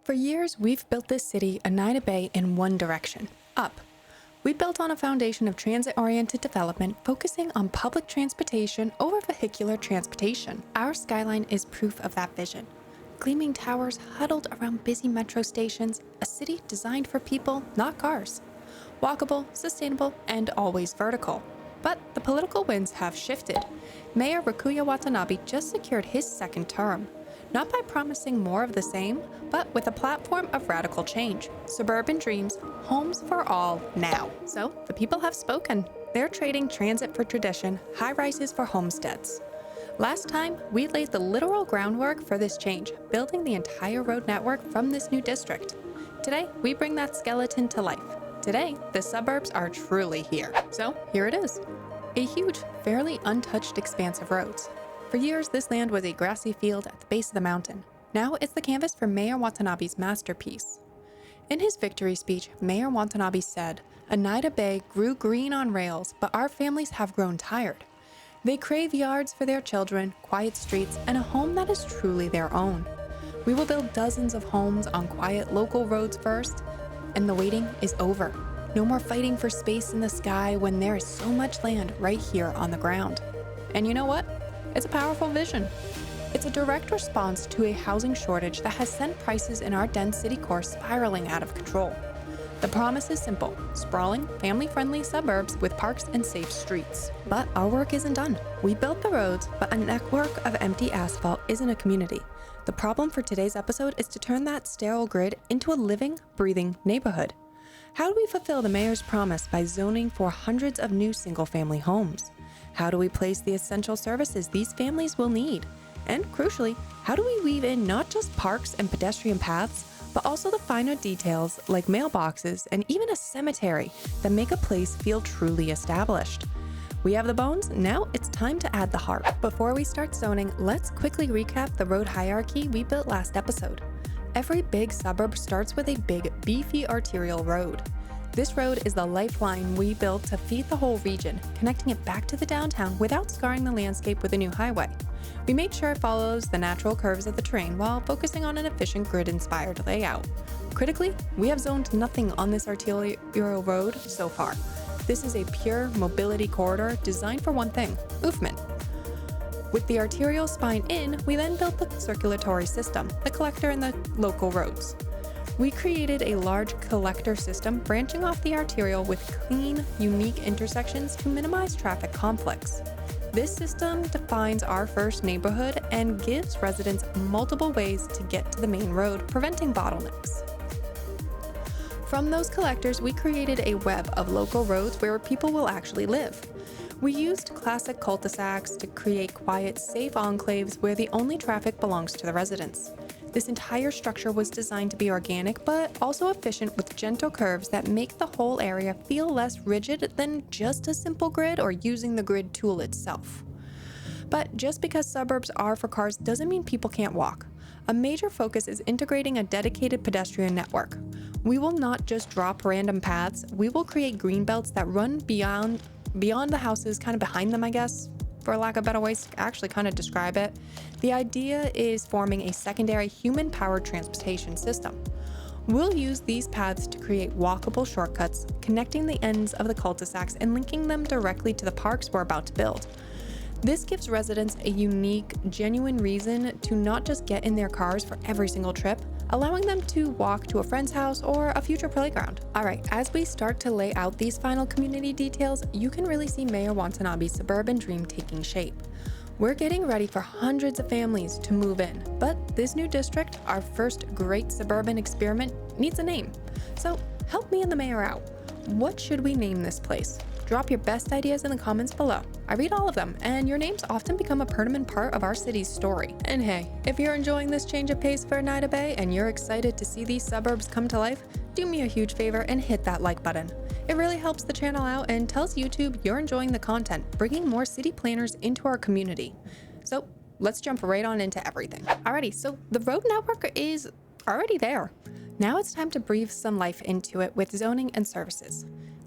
For years, we've built this city, Eneida Bay, in one direction, up. We built on a foundation of transit-oriented development focusing on public transportation over vehicular transportation. Our skyline is proof of that vision. Gleaming towers huddled around busy metro stations, a city designed for people, not cars. Walkable, sustainable, and always vertical. But the political winds have shifted. Mayor Rikuya Watanabe just secured his second term. Not by promising more of the same, but with a platform of radical change. Suburban dreams, homes for all now. So the people have spoken. They're trading transit for tradition, high-rises for homesteads. Last time, we laid the literal groundwork for this change, building the entire road network from this new district. Today, we bring that skeleton to life. Today, the suburbs are truly here. So here it is. A huge, fairly untouched expanse of roads. For years, this land was a grassy field at the base of the mountain. Now it's the canvas for Mayor Watanabe's masterpiece. In his victory speech, Mayor Watanabe said, "Eneida Bay grew green on rails, but our families have grown tired. They crave yards for their children, quiet streets, and a home that is truly their own. We will build dozens of homes on quiet local roads first, and the waiting is over. No more fighting for space in the sky when there is so much land right here on the ground." And you know what? It's a powerful vision. It's a direct response to a housing shortage that has sent prices in our dense city core spiraling out of control. The promise is simple: sprawling, family-friendly suburbs with parks and safe streets. But our work isn't done. We built the roads, but a network of empty asphalt isn't a community. The problem for today's episode is to turn that sterile grid into a living, breathing neighborhood. How do we fulfill the mayor's promise by zoning for hundreds of new single-family homes? How do we place the essential services these families will need? And crucially, how do we weave in not just parks and pedestrian paths, but also the finer details like mailboxes and even a cemetery that make a place feel truly established? We have the bones, now it's time to add the heart. Before we start zoning, let's quickly recap the road hierarchy we built last episode. Every big suburb starts with a big, beefy arterial road. This road is the lifeline we built to feed the whole region, connecting it back to the downtown without scarring the landscape with a new highway. We made sure it follows the natural curves of the terrain while focusing on an efficient grid-inspired layout. Critically, we have zoned nothing on this arterial road so far. This is a pure mobility corridor designed for one thing: movement. With the arterial spine in, we then built the circulatory system, the collector and the local roads. We created a large collector system branching off the arterial with clean, unique intersections to minimize traffic conflicts. This system defines our first neighborhood and gives residents multiple ways to get to the main road, preventing bottlenecks. From those collectors, we created a web of local roads where people will actually live. We used classic cul-de-sacs to create quiet, safe enclaves where the only traffic belongs to the residents. This entire structure was designed to be organic, but also efficient with gentle curves that make the whole area feel less rigid than just a simple grid or using the grid tool itself. But just because suburbs are for cars doesn't mean people can't walk. A major focus is integrating a dedicated pedestrian network. We will not just drop random paths, we will create green belts that run beyond the houses, kind of behind them, I guess, for lack of better ways to actually kind of describe it. The idea is forming a secondary human-powered transportation system. We'll use these paths to create walkable shortcuts, connecting the ends of the cul-de-sacs and linking them directly to the parks we're about to build. This gives residents a unique, genuine reason to not just get in their cars for every single trip, allowing them to walk to a friend's house or a future playground. Alright, as we start to lay out these final community details, you can really see Mayor Watanabe's suburban dream taking shape. We're getting ready for hundreds of families to move in, but this new district, our first great suburban experiment, needs a name. So help me and the mayor out. What should we name this place? Drop your best ideas in the comments below. I read all of them, and your names often become a permanent part of our city's story. And hey, if you're enjoying this change of pace for Eneida Bay and you're excited to see these suburbs come to life, do me a huge favor and hit that like button. It really helps the channel out and tells YouTube you're enjoying the content, bringing more city planners into our community. So let's jump right on into everything. Alrighty, so the road network is already there. Now it's time to breathe some life into it with zoning and services.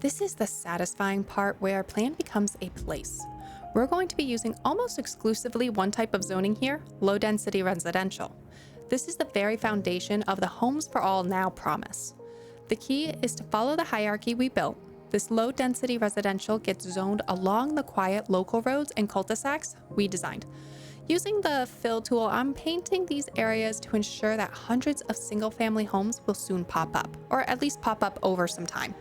This is the satisfying part where our plan becomes a place. We're going to be using almost exclusively one type of zoning here, low-density residential. This is the very foundation of the Homes for All Now promise. The key is to follow the hierarchy we built. This low-density residential gets zoned along the quiet local roads and cul-de-sacs we designed. Using the fill tool, I'm painting these areas to ensure that hundreds of single-family homes will soon pop up, or at least pop up over some time.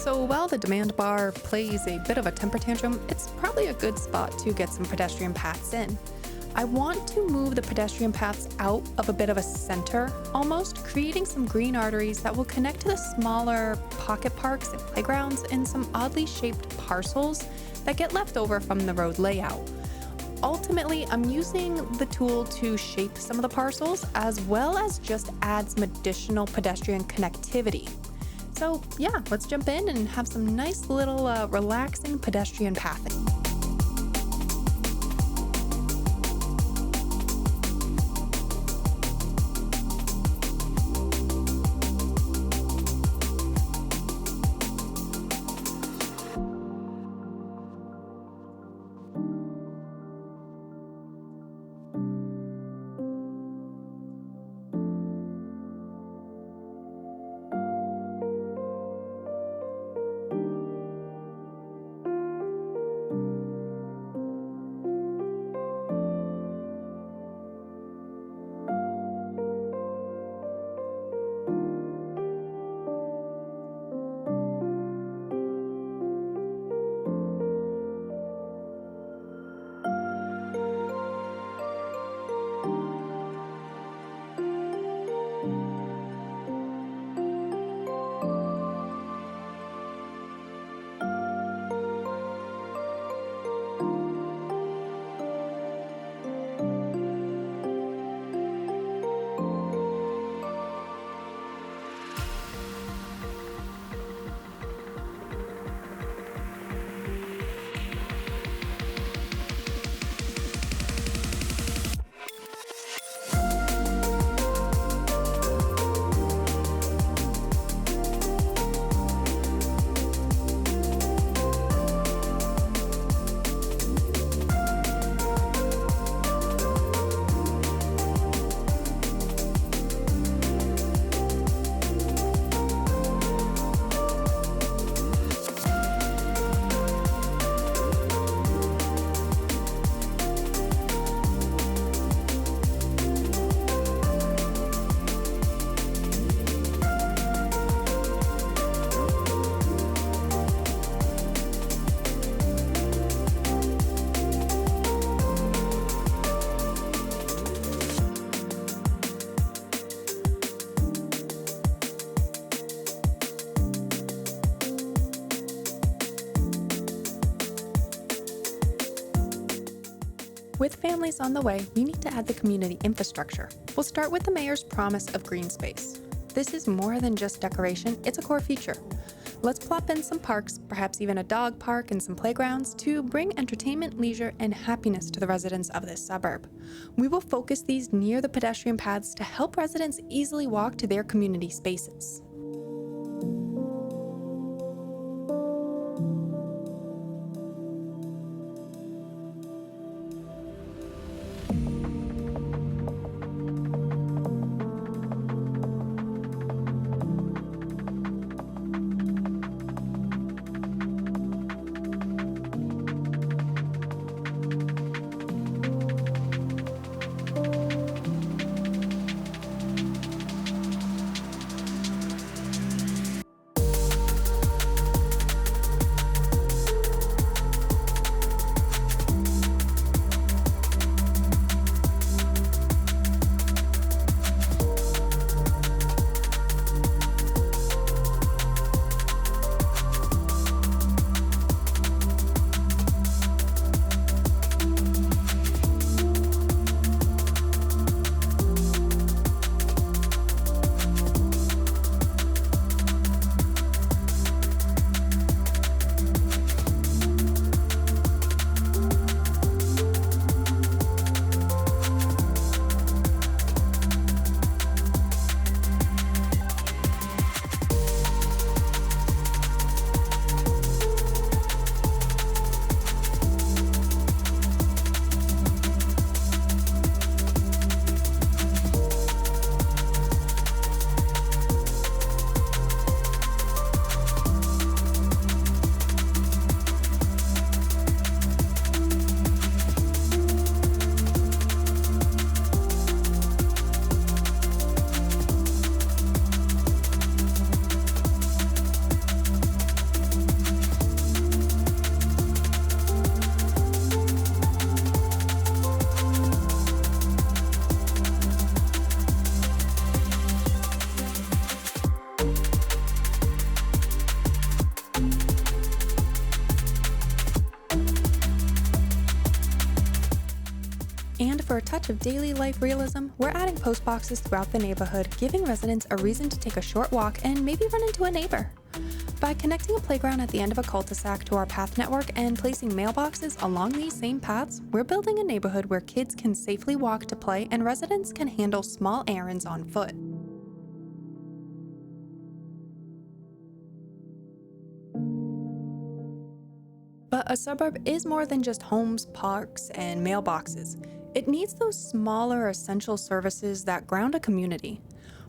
So while the demand bar plays a bit of a temper tantrum, it's probably a good spot to get some pedestrian paths in. I want to move the pedestrian paths out of a bit of a center, almost, creating some green arteries that will connect to the smaller pocket parks and playgrounds in some oddly shaped parcels that get left over from the road layout. Ultimately, I'm using the tool to shape some of the parcels as well as just add some additional pedestrian connectivity. So yeah, let's jump in and have some nice little relaxing pedestrian pathing. With families on the way, we need to add the community infrastructure. We'll start with the mayor's promise of green space. This is more than just decoration, it's a core feature. Let's plop in some parks, perhaps even a dog park and some playgrounds, to bring entertainment, leisure, and happiness to the residents of this suburb. We will focus these near the pedestrian paths to help residents easily walk to their community spaces. And for a touch of daily life realism, we're adding post boxes throughout the neighborhood, giving residents a reason to take a short walk and maybe run into a neighbor. By connecting a playground at the end of a cul-de-sac to our path network and placing mailboxes along these same paths, we're building a neighborhood where kids can safely walk to play and residents can handle small errands on foot. But a suburb is more than just homes, parks, and mailboxes. It needs those smaller, essential services that ground a community.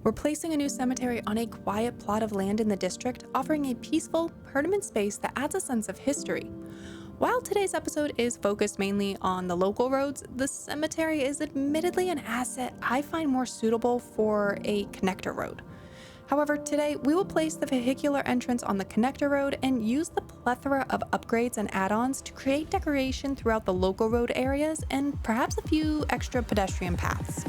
We're placing a new cemetery on a quiet plot of land in the district, offering a peaceful, permanent space that adds a sense of history. While today's episode is focused mainly on the local roads, the cemetery is admittedly an asset I find more suitable for a connector road. However, today we will place the vehicular entrance on the connector road and use the plethora of upgrades and add-ons to create decoration throughout the local road areas and perhaps a few extra pedestrian paths.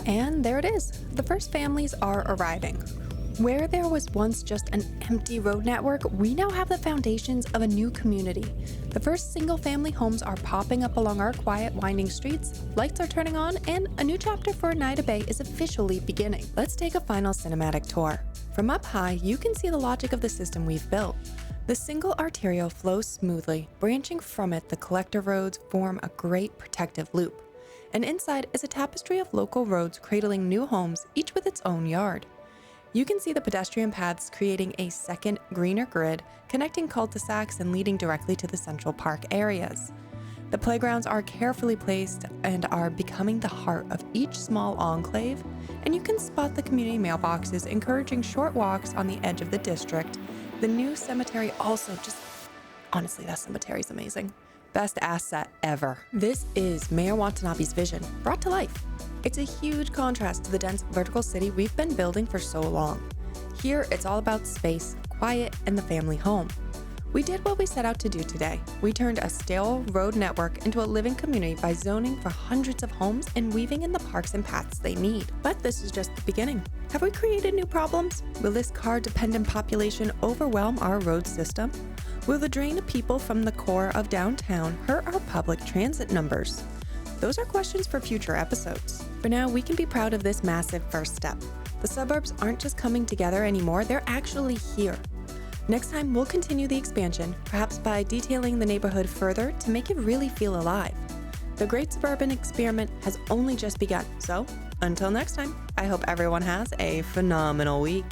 And there it is. The first families are arriving. Where there was once just an empty road network, we now have the foundations of a new community. The first single-family homes are popping up along our quiet, winding streets, lights are turning on, and a new chapter for Eneida Bay is officially beginning. Let's take a final cinematic tour. From up high, you can see the logic of the system we've built. The single arterial flows smoothly. Branching from it, the collector roads form a great protective loop. And inside is a tapestry of local roads cradling new homes, each with its own yard. You can see the pedestrian paths creating a second, greener grid, connecting cul-de-sacs and leading directly to the central park areas. The playgrounds are carefully placed and are becoming the heart of each small enclave, and you can spot the community mailboxes encouraging short walks on the edge of the district. The new cemetery also honestly, that cemetery is amazing. Best asset ever. This is Mayor Watanabe's vision, brought to life. It's a huge contrast to the dense vertical city we've been building for so long. Here, it's all about space, quiet, and the family home. We did what we set out to do today. We turned a stale road network into a living community by zoning for hundreds of homes and weaving in the parks and paths they need. But this is just the beginning. Have we created new problems? Will this car-dependent population overwhelm our road system? Will the drain of people from the core of downtown hurt our public transit numbers? Those are questions for future episodes. For now, we can be proud of this massive first step. The suburbs aren't just coming together anymore, they're actually here. Next time, we'll continue the expansion, perhaps by detailing the neighborhood further to make it really feel alive. The great suburban experiment has only just begun, so until next time, I hope everyone has a phenomenal week.